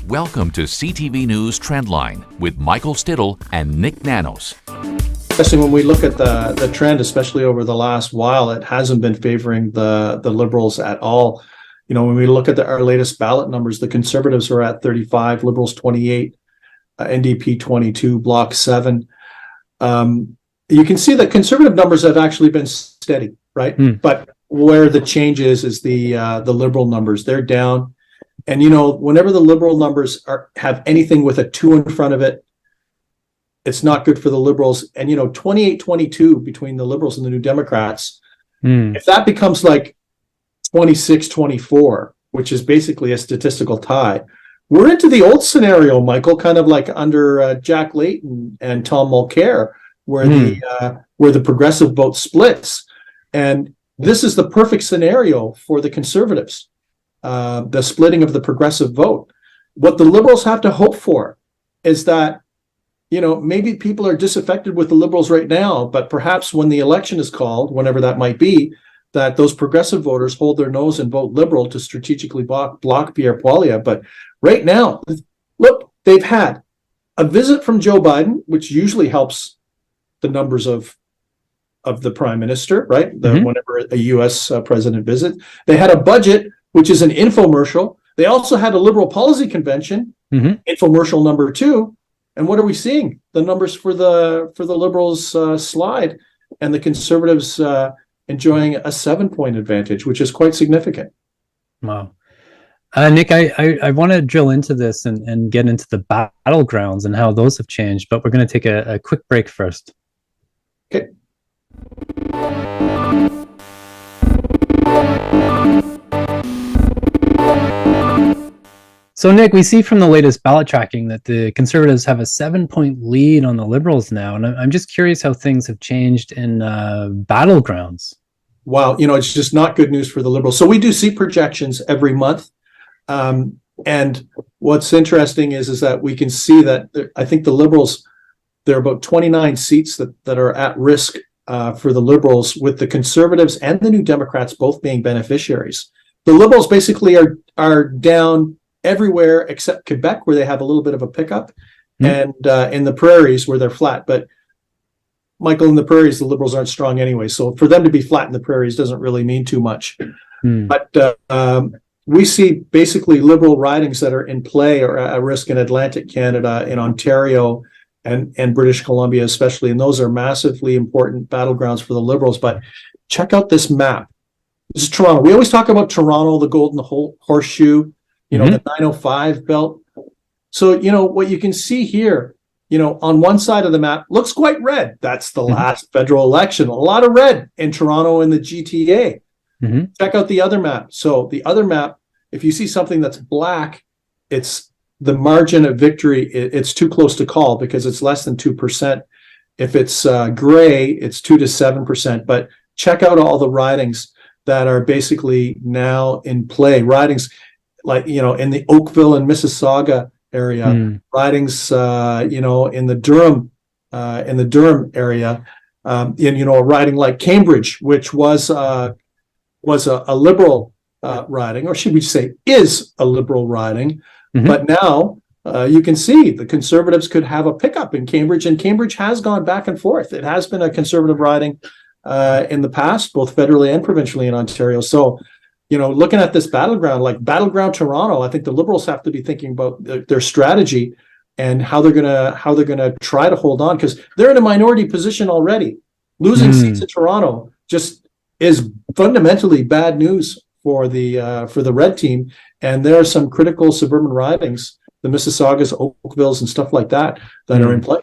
Welcome to CTV News Trendline with Michael Stittle and Nick Nanos. Especially when we look at the trend, especially over the last while, it hasn't been favoring the Liberals at all. You know, when we look at our latest ballot numbers, the Conservatives are at 35, Liberals 28, NDP 22, Bloc 7. You can see that Conservative numbers have actually been steady, right? But where the change is the Liberal numbers. They're down. And, you know, whenever the Liberal numbers have anything with a 2 in front of it, it's not good for the Liberals. And, you know, 28-22 between the Liberals and the New Democrats, if that becomes like 26-24, which is basically a statistical tie, we're into the old scenario, Michael, kind of like under Jack Layton and Tom Mulcair, where the progressive vote splits. And this is the perfect scenario for the Conservatives, the splitting of the progressive vote. What the Liberals have to hope for is that, you know, maybe people are disaffected with the Liberals right now, but perhaps when the election is called, whenever that might be, that those progressive voters hold their nose and vote Liberal to strategically block Pierre Poilievre. But right now, look, they've had a visit from Joe Biden, which usually helps the numbers of the prime minister, right? Whenever a U.S. president visits. They had a budget, which is an infomercial. They also had a Liberal policy convention, infomercial number 2. And what are we seeing? The numbers for the Liberals slide, and the Conservatives enjoying a 7-point advantage, which is quite significant. Wow. Nick, I want to drill into this and get into the battlegrounds and how those have changed, but we're going to take a quick break first. Okay. So, Nick, we see from the latest ballot tracking that the Conservatives have a 7-point lead on the Liberals now. And I'm just curious how things have changed in battlegrounds. Wow. You know, it's just not good news for the Liberals. So we do see projections every month. And what's interesting is that we can see that I think the Liberals, there are about 29 seats that are at risk for the Liberals, with the Conservatives and the New Democrats both being beneficiaries. The Liberals basically are down everywhere except Quebec, where they have a little bit of a pickup, and in the prairies where they're flat. But Michael, in the prairies, the Liberals aren't strong anyway. So for them to be flat in the prairies doesn't really mean too much. But we see basically Liberal ridings that are in play or at risk in Atlantic Canada, in Ontario, and British Columbia especially. And those are massively important battlegrounds for the Liberals. But check out this map. This is Toronto. We always talk about Toronto, the Golden Horseshoe, you know, the 905 belt. So, you know, what you can see here, you know, on one side of the map looks quite red. That's the last federal election. A lot of red in Toronto and the GTA. Check out the other map. So the other map, if you see something that's black, it's the margin of victory. It's too close to call because it's less than 2%. If it's gray, it's 2 to 7%. But check out all the ridings that are basically now in play. Ridings like, you know, in the Oakville and Mississauga area, ridings, you know, in the Durham area, and, you know, a riding like Cambridge, which was a Liberal riding, or should we say is a Liberal riding. But now you can see the Conservatives could have a pickup in Cambridge, and Cambridge has gone back and forth. It has been a Conservative riding in the past, both federally and provincially in Ontario. So, you know, looking at this battleground, like Battleground Toronto, I think the Liberals have to be thinking about their strategy and how they're gonna try to hold on, because they're in a minority position already. Losing seats in Toronto just is fundamentally bad news for the red team. And there are some critical suburban ridings, the Mississaugas, Oakvilles, and stuff like that are in play.